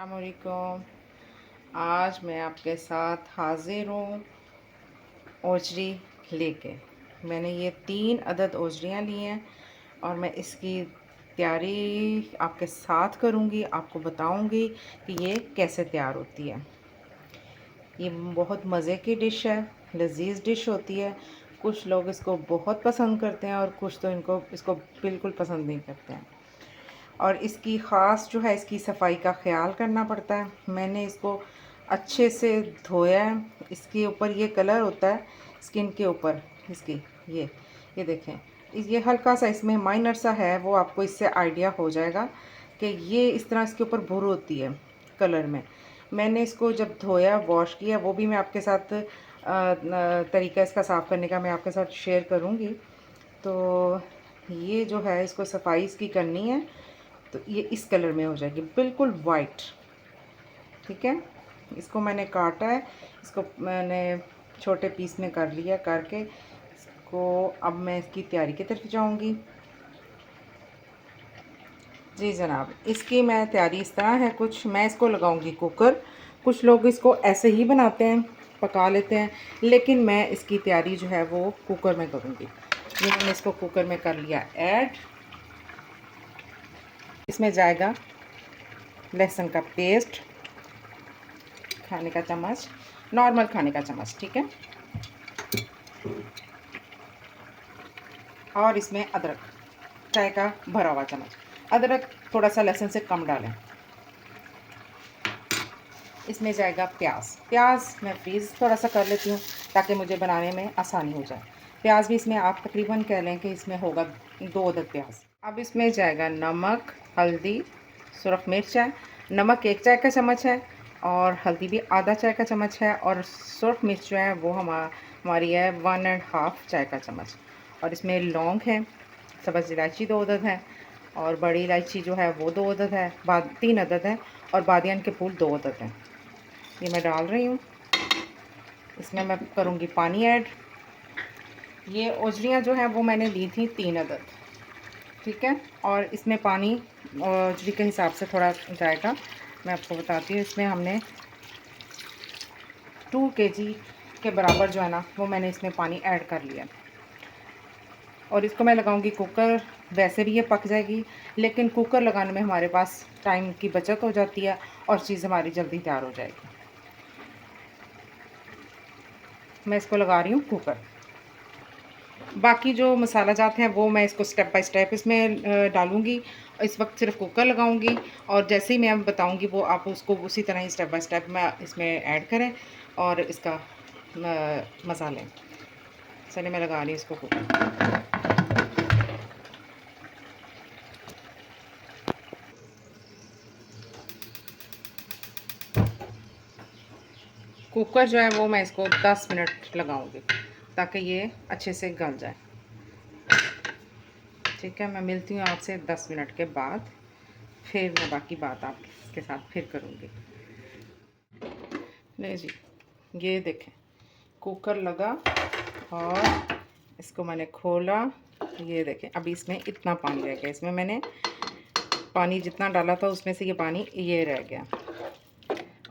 अस्सलामुअलैकुम। आज मैं आपके साथ हाज़िर हूँ ओजरी लेके। मैंने ये 3 अदद ओजरियाँ ली हैं और मैं इसकी तैयारी आपके साथ करूँगी, आपको बताऊँगी कि ये कैसे तैयार होती है। ये बहुत मज़े की डिश है, लज़ीज़ डिश होती है। कुछ लोग इसको बहुत पसंद करते हैं और कुछ तो इसको बिल्कुल पसंद नहीं करते हैं। और इसकी ख़ास जो है, इसकी सफाई का ख़्याल करना पड़ता है। मैंने इसको अच्छे से धोया है। इसके ऊपर ये कलर होता है स्किन के ऊपर इसकी, ये देखें, ये हल्का सा इसमें माइनर सा है, वो आपको इससे आइडिया हो जाएगा कि ये इस तरह इसके ऊपर भुर होती है कलर में। मैंने इसको जब धोया, वॉश किया, वो भी मैं आपके साथ तरीका इसका साफ़ करने का मैं आपके साथ शेयर करूँगी। तो ये जो है, इसको सफाई इसकी करनी है तो ये इस कलर में हो जाएगी, बिल्कुल वाइट। ठीक है, इसको मैंने काटा है, इसको मैंने छोटे पीस में कर लिया। करके इसको अब मैं इसकी तैयारी की तरफ जाऊंगी। जी जनाब, इसकी मैं तैयारी इस तरह है। कुछ मैं इसको लगाऊंगी कुकर, कुछ लोग इसको ऐसे ही बनाते हैं, पका लेते हैं, लेकिन मैं इसकी तैयारी जो है वो कुकर में करूँगी। ये मैंने इसको कुकर में कर लिया ऐड। इसमें जाएगा लहसुन का पेस्ट, खाने का चम्मच, नॉर्मल खाने का चम्मच, ठीक है। और इसमें अदरक, चाय का भरा हुआ चम्मच। अदरक थोड़ा सा लहसुन से कम डालें। इसमें जाएगा प्याज। प्याज मैं फ्रीज़ थोड़ा सा कर लेती हूँ ताकि मुझे बनाने में आसानी हो जाए। प्याज भी इसमें आप तकरीबन कह लें कि इसमें होगा 2 अदद प्याज। अब इसमें जाएगा नमक, हल्दी, सुरख मिर्च है। नमक 1 चाय का चम्मच है और हल्दी भी आधा चाय का चम्मच है, और सुरख मिर्च जो है वो हमारी है 1.5 चाय का चम्मच। और इसमें लौंग है, सब्ज़ इलायची 2 अदद है, और बड़ी इलायची जो है वो 2 अदद है, 3 अदद है, और बादियान के फूल 2 अदद हैं। ये मैं डाल रही हूँ। इसमें मैं करूँगी पानी ऐड। ये ओजरियाँ जो हैं वो मैंने ली थी 3 अदद, ठीक है। और इसमें पानी ओजरी के हिसाब से थोड़ा जाएगा। मैं आपको बताती हूँ, इसमें हमने 2 केजी के बराबर जो है ना, वो मैंने इसमें पानी ऐड कर लिया। और इसको मैं लगाऊंगी कुकर। वैसे भी ये पक जाएगी, लेकिन कुकर लगाने में हमारे पास टाइम की बचत हो जाती है और चीज़ हमारी जल्दी तैयार हो जाएगी। मैं इसको लगा रही हूँ कुकर। बाकी जो मसाला जात हैं वो मैं इसको स्टेप बाय स्टेप इसमें डालूँगी। इस वक्त सिर्फ कुकर लगाऊंगी, और जैसे ही मैं बताऊंगी वो आप उसको उसी तरह ही स्टेप बाय स्टेप में इसमें ऐड करें और इसका मज़ा लें। चलिए मैं लगा रही हूँ इसको कुकर। कुकर जो है वो मैं इसको 10 मिनट लगाऊंगी ताकि ये अच्छे से गल जाए। ठीक है, मैं मिलती हूँ आपसे 10 मिनट के बाद, फिर मैं बाकी बात आपके साथ फिर करूँगी। ले जी, ये देखें कुकर लगा और इसको मैंने खोला। ये देखें, अभी इसमें इतना पानी रह गया। इसमें मैंने पानी जितना डाला था उसमें से ये पानी ये रह गया।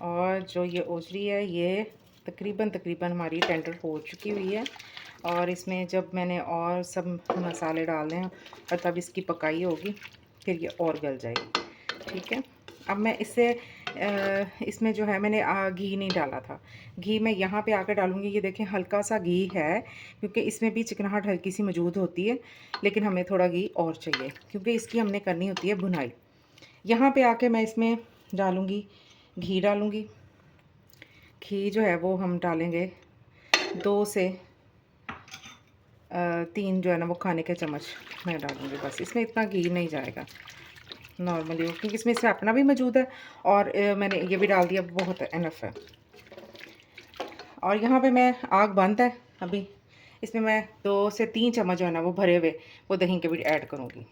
और जो ये ओजरी है ये तकरीबन हमारी टेंडर हो चुकी हुई है। और इसमें जब मैंने और सब मसाले डालने हैं और तब इसकी पकाई होगी, फिर ये और गल जाएगी। ठीक है, अब मैं इसमें जो है मैंने घी नहीं डाला था। घी मैं यहाँ पे आकर डालूँगी। ये देखें हल्का सा घी है, क्योंकि इसमें भी चिकनाहट हल्की सी मौजूद होती है, लेकिन हमें थोड़ा घी और चाहिए क्योंकि इसकी हमने करनी होती है भुनाई। यहाँ पे आके मैं इसमें डालूँगी घी डालूँगी। घी जो है वो हम डालेंगे 2 से 3 जो है ना वो खाने के चम्मच मैं डालूँगी। बस इसमें इतना घी नहीं जाएगा नॉर्मली, क्योंकि इसमें से अपना भी मौजूद है और मैंने ये भी डाल दिया, बहुत इनफ है। और यहाँ पे मैं आग बंद है अभी। इसमें मैं 2 से 3 चम्मच जो है ना वो भरे हुए वो दही के भी ऐड करूँगी।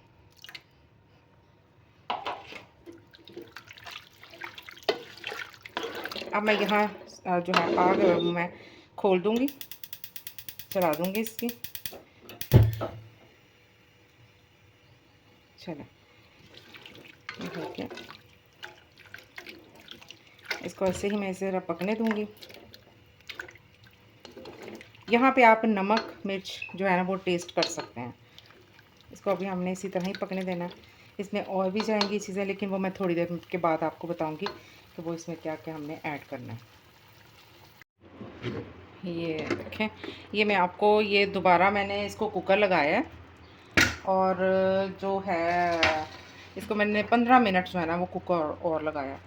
अब मैं यहाँ जो है आग मैं खोल दूँगी, चला दूँगी इसकी। चलो, ठीक है, इसको ऐसे ही मैं इसे पकने दूँगी। यहाँ पे आप नमक मिर्च जो है ना वो टेस्ट कर सकते हैं। इसको अभी हमने इसी तरह ही पकने देना है। इसमें और भी जाएंगी चीज़ें, लेकिन वो मैं थोड़ी देर के बाद आपको बताऊंगी कि वो इसमें क्या क्या हमने ऐड करना है। ये देखें, ये मैं आपको ये दोबारा मैंने इसको कुकर लगाया है और जो है इसको मैंने 15 मिनट जो है ना वो कुकर और लगाया।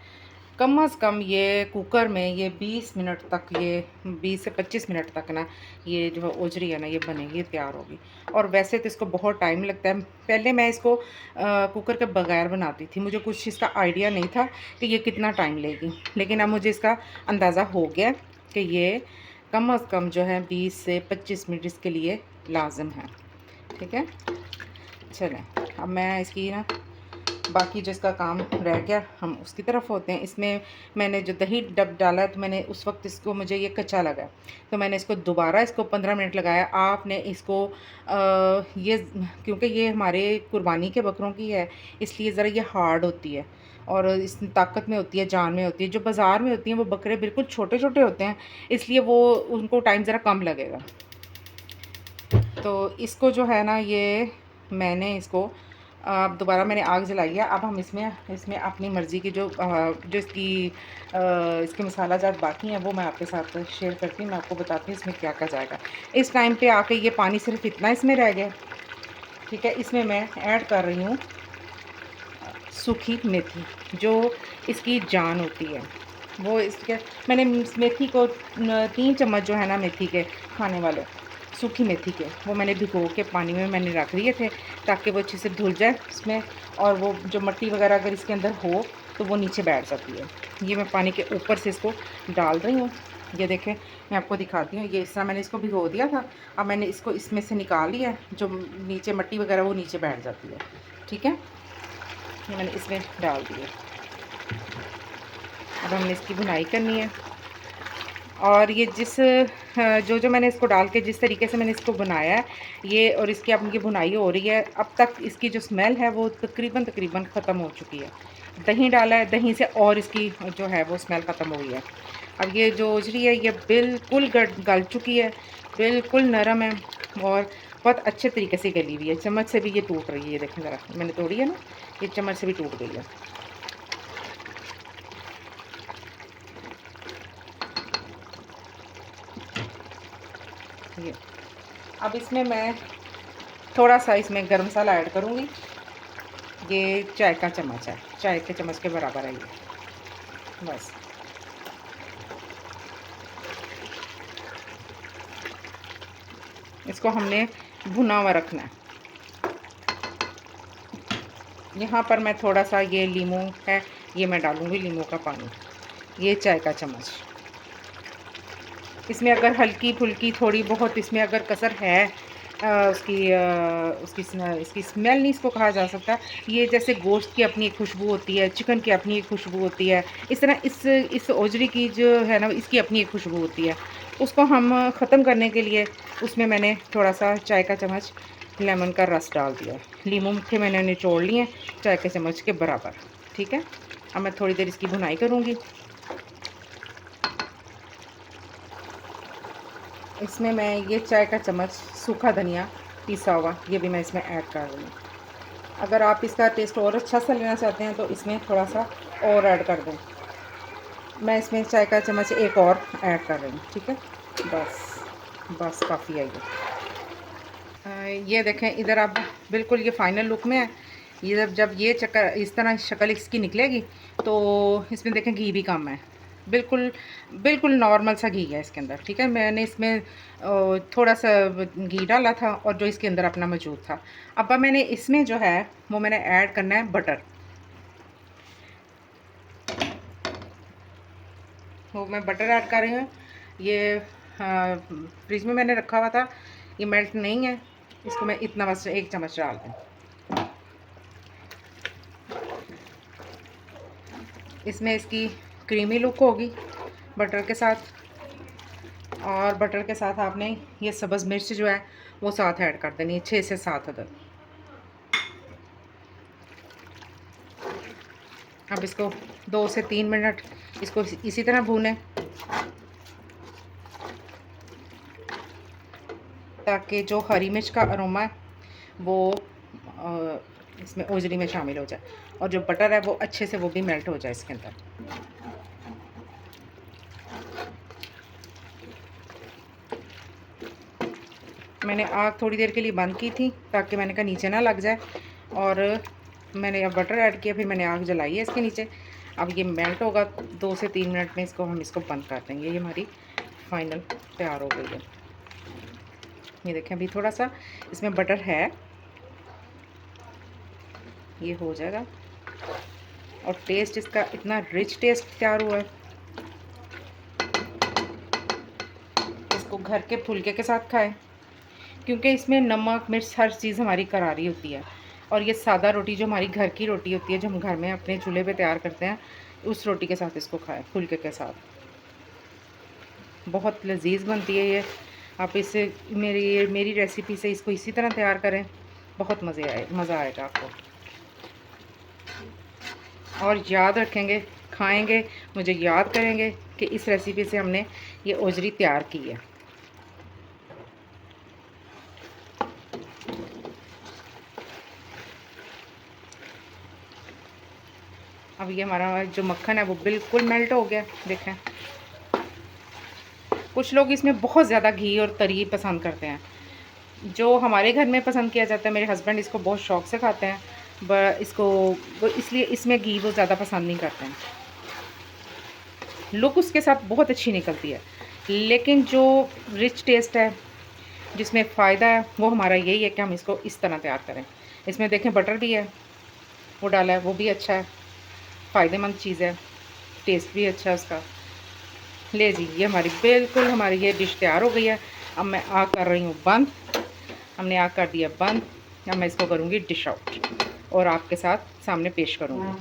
कम से कम ये कुकर में ये 20 मिनट तक, ये 20 से 25 मिनट तक ना ये जो ओजरी है ना ये बनेगी, ये तैयार होगी। और वैसे तो इसको बहुत टाइम लगता है। पहले मैं इसको कुकर के बगैर बनाती थी, मुझे कुछ इसका आइडिया नहीं था कि ये कितना टाइम लेगी, लेकिन अब मुझे इसका अंदाज़ा हो गया कि ये कम से कम जो है 20 से 25 मिनट इसके लिए लाजम है। ठीक है, चलें अब मैं इसकी ना बाकी जिसका काम रह गया हम उसकी तरफ होते हैं। इसमें मैंने जो दही डब डाला तो मैंने उस वक्त इसको, मुझे ये कच्चा लगा तो मैंने इसको दोबारा इसको 15 मिनट लगाया। आपने इसको ये क्योंकि ये हमारे कुर्बानी के बकरों की है इसलिए ज़रा ये हार्ड होती है और इस ताकत में होती है, जान में होती है। जो बाज़ार में होती हैं वो बकरे बिल्कुल छोटे छोटे होते हैं, इसलिए वो उनको टाइम ज़रा कम लगेगा। तो इसको जो है ना ये मैंने इसको अब दोबारा मैंने आग जलाई है। अब हम इसमें इसमें अपनी मर्ज़ी की जो इसकी इसके मसाला जात बाकी हैं वो मैं आपके साथ शेयर करती हूँ। मैं आपको बताती हूँ इसमें क्या क्या जाएगा। इस टाइम पे आके ये पानी सिर्फ इतना इसमें रह गया। ठीक है, इसमें मैं ऐड कर रही हूँ सूखी मेथी, जो इसकी जान होती है। वो इसके मैंने मेथी को 3 चम्मच जो है ना मेथी के खाने वाले सूखी मेथी के, वो मैंने भिगो के पानी में मैंने रख दिए थे ताकि वो अच्छे से धुल जाए उसमें, और वो जो मिट्टी वगैरह अगर इसके अंदर हो तो वो नीचे बैठ जाती है। ये मैं पानी के ऊपर से इसको डाल रही हूँ। ये देखें, मैं आपको दिखाती हूँ। ये इस तरह मैंने इसको भिगो दिया था, अब मैंने इसको इसमें से निकाल लिया है। जो नीचे मिट्टी वगैरह वो नीचे बैठ जाती है। ठीक है, ये मैंने इसमें डाल दिया। अब हमने इसकी भुनाई करनी है। और ये जो मैंने इसको डाल के जिस तरीके से मैंने इसको बनाया है ये, और इसकी अब ये भुनाई हो रही है। अब तक इसकी जो स्मेल है वो तकरीबन ख़त्म हो चुकी है। दही डाला है, दही से और इसकी जो है वो स्मेल ख़त्म हो गई है। अब ये जो ओजरी है ये बिल्कुल गल चुकी है, बिल्कुल नरम है और बहुत अच्छे तरीके से गली हुई है। चम्मच से भी ये टूट रही है, ये देखें ज़रा, मैंने तोड़ी है ना, ये चम्मच से भी टूट गई है। ये अब इसमें मैं थोड़ा सा इसमें गरम मसाला ऐड करूँगी। ये चाय का चम्मच है, चाय के चम्मच के बराबर है ये, बस। इसको हमने भुना हुआ रखना है। यहाँ पर मैं थोड़ा सा ये लीमू है, ये मैं डालूँगी लीमू का पानी, ये चाय का चम्मच। इसमें अगर हल्की फुल्की थोड़ी बहुत इसमें अगर कसर है इसकी स्मेल नहीं इसको कहा जा सकता। ये जैसे गोश्त की अपनी एक खुशबू होती है, चिकन की अपनी एक खुशबू होती है, इस तरह इस ओजरी की जो है ना इसकी अपनी एक खुशबू होती है। उसको हम ख़त्म करने के लिए उसमें मैंने थोड़ा सा चाय का चम्मच लेमन का रस डाल दिया। लीमू मुट्ठे मैंने निचोड़ लिए चाय के चम्मच के बराबर। ठीक है, अब मैं थोड़ी देर इसकी भुनाई करूँगी। इसमें मैं ये चाय का चम्मच सूखा धनिया पिसा हुआ ये भी मैं इसमें ऐड कर रही हूँ। अगर आप इसका टेस्ट और अच्छा सा लेना चाहते हैं तो इसमें थोड़ा सा और ऐड कर दें। मैं इसमें चाय का चम्मच एक और ऐड कर रही हूँ। ठीक है, बस काफ़ी है ये देखें इधर। आप बिल्कुल ये फाइनल लुक में है। ये जब ये चक्कर इस तरह शक्ल इसकी निकलेगी तो इसमें देखें घी भी कम है, बिल्कुल बिल्कुल नॉर्मल सा घी है इसके अंदर। ठीक है, मैंने इसमें थोड़ा सा घी डाला था और जो इसके अंदर अपना मौजूद था। अब मैंने इसमें जो है वो मैंने ऐड करना है बटर। वो मैं बटर ऐड कर रही हूँ। ये फ्रिज में मैंने रखा हुआ था, ये मेल्ट नहीं है। इसको मैं इतना बस 1 चम्मच डाल दूँ। इसमें इसकी क्रीमी लुक होगी बटर के साथ, और बटर के साथ आपने ये सब्ज़ मिर्च जो है वो साथ ऐड कर देनी है, 6 से 7 अदद। अब इसको 2 से 3 मिनट इसको इसी तरह भूनें ताकि जो हरी मिर्च का अरोमा है वो इसमें ओजरी में शामिल हो जाए, और जो बटर है वो अच्छे से वो भी मेल्ट हो जाए इसके अंदर। मैंने आग थोड़ी देर के लिए बंद की थी ताकि मैंने कहा नीचे ना लग जाए, और मैंने अब बटर ऐड किया, फिर मैंने आग जलाई है इसके नीचे। अब ये मेल्ट होगा 2 से 3 मिनट में, इसको हम बंद कर देंगे। ये हमारी फाइनल तैयार हो गई है। ये देखें अभी थोड़ा सा इसमें बटर है, ये हो जाएगा। और टेस्ट इसका इतना रिच टेस्ट तैयार हुआ है, इसको घर के फुलके के साथ खाएं, क्योंकि इसमें नमक मिर्च हर चीज़ हमारी करारी होती है। और ये सादा रोटी जो हमारी घर की रोटी होती है, जो हम घर में अपने चूल्हे पे तैयार करते हैं, उस रोटी के साथ इसको खाएं, फुलके के साथ। बहुत लजीज बनती है ये। आप इसे मेरी रेसिपी से इसको इसी तरह तैयार करें, बहुत मज़ा आएगा आपको। और याद रखेंगे, खाएंगे, मुझे याद करेंगे कि इस रेसिपी से हमने ये ओजरी तैयार की है। अब ये हमारा जो मक्खन है वो बिल्कुल मेल्ट हो गया, देखें। कुछ लोग इसमें बहुत ज़्यादा घी और तरी पसंद करते हैं, जो हमारे घर में पसंद किया जाता है। मेरे हस्बैंड इसको बहुत शौक़ से खाते हैं, वो इसलिए इसमें घी वो ज़्यादा पसंद नहीं करते हैं। लुक उसके साथ बहुत अच्छी निकलती है, लेकिन जो रिच टेस्ट है, जिसमें फ़ायदा है, वो हमारा यही है कि हम इसको इस तरह तैयार करें। इसमें देखें बटर भी है, वो डाला है, वो भी अच्छा है, फ़ायदेमंद चीज़ है, टेस्ट भी अच्छा है उसका। ले जी, ये हमारी ये डिश तैयार हो गई है। अब मैं आग कर रही हूँ बंद, हमने आग कर दिया बंद। अब मैं इसको करूँगी डिश आउट और आपके साथ सामने पेश करूँगी।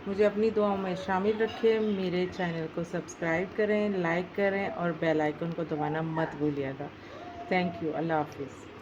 मुझे अपनी दुआओं में शामिल रखें, मेरे चैनल को सब्सक्राइब करें, लाइक करें और बेल आइकन को दबाना मत भूलिएगा। Thank you. अल्लाह हाफिज़।